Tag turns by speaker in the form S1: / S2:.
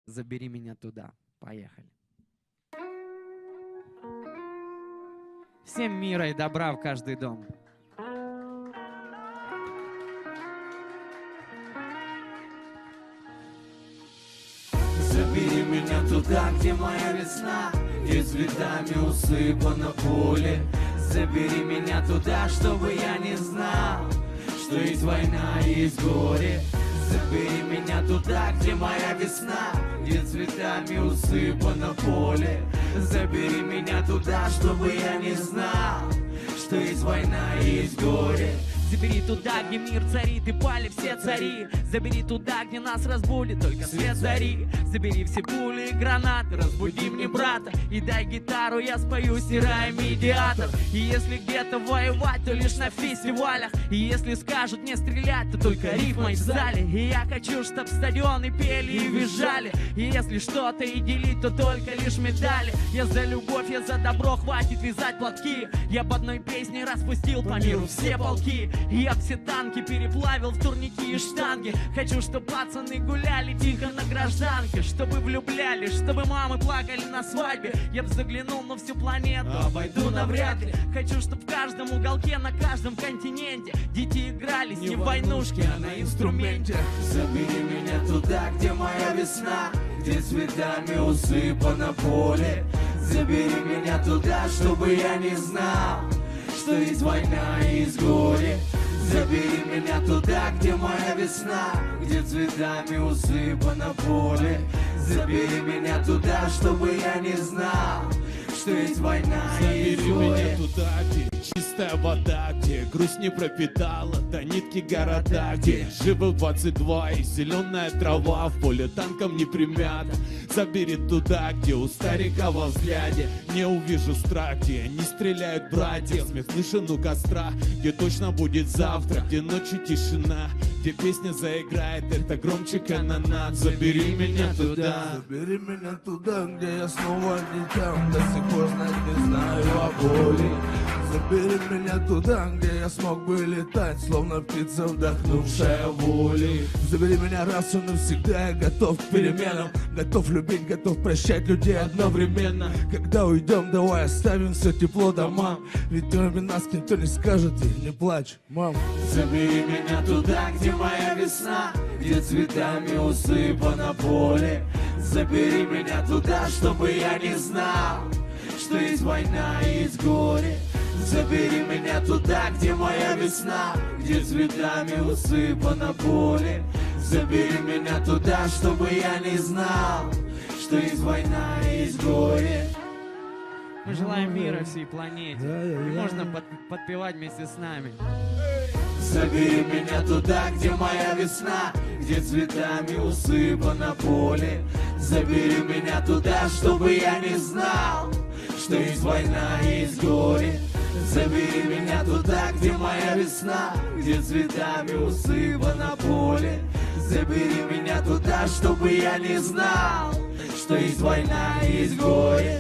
S1: Забери меня туда. Поехали. Всем мира и добра в каждый дом.
S2: Забери меня туда, где моя весна, где цветами усыпано поле. Забери меня туда, чтобы я не знал, что есть война и есть горе. Забери меня туда, где моя весна, где цветами усыпано поле. Забери меня туда, чтобы я не знал, что есть война и есть горе.
S3: Забери туда, где мир царит и пали все цари. Забери туда, где нас разбудит только свет зари. Забери все пули и гранаты, разбуди мне брата. И дай гитару, я спою, стирая медиатор. И если где-то воевать, то лишь на фестивалях. И если скажут не стрелять, то только рифмой в зале. И я хочу, чтоб стадионы пели и визжали. И если что-то и делить, то только лишь медали. Я за любовь, я за добро, хватит вязать платки. Я по одной песне распустил по миру все полки. Я все танки переплавил в турники и штанги. Хочу, чтобы пацаны гуляли тихо на гражданке, чтобы влюблялись, чтобы мамы плакали на свадьбе. Я б заглянул на всю планету, обойду навряд ли. Хочу, чтобы в каждом уголке, на каждом континенте дети игрались не в войнушке, а на инструменте.
S2: Забери меня туда, где моя весна, где цветами усыпано поле. Забери меня туда, чтобы я не знал, что есть война и есть горе. Забери меня туда, где моя весна, где цветами усыпано поле. Забери меня туда, чтобы я не знал, что есть война и есть горе.
S4: Забери меня туда, где чистая вода, где грусть не пропитала до нитки города, где живы 22 и зеленая трава в поле танком не примята. Забери туда, где у старика во взгляде не увижу страх, где не стреляют братья, смех слышен у костра, где точно будет завтра, где ночью тишина, где песня заиграет, это громче канонад. Забери меня туда.
S5: Забери меня туда, где я снова дитя, до сих пор знать не знаю о боли. Забери меня туда, где я смог бы летать, словно птица, вдохнувшая воли. Забери меня раз и навсегда, я готов к переменам, готов любить, готов прощать людей одновременно. Когда уйдем, давай оставим все тепло домам, ведь кроме нас никто не скажет и не плачь, мам.
S2: Забери меня туда, где моя весна, где цветами усыпано поле. Забери меня туда, чтобы я не знал, что есть война и есть горе. Забери меня туда, где моя весна, где цветами усыпано поле. Забери меня туда, чтобы я не знал, что есть война и есть горе.
S1: Мы желаем мира всей планете. И можно подпевать вместе с нами.
S2: Забери меня туда, где моя весна, где цветами усыпано поле. Забери меня туда, чтобы я не знал, что есть война и есть горе. Забери меня туда, где моя весна, где цветами усыпано поле. Забери меня туда, чтобы я не знал, что есть война и есть горе.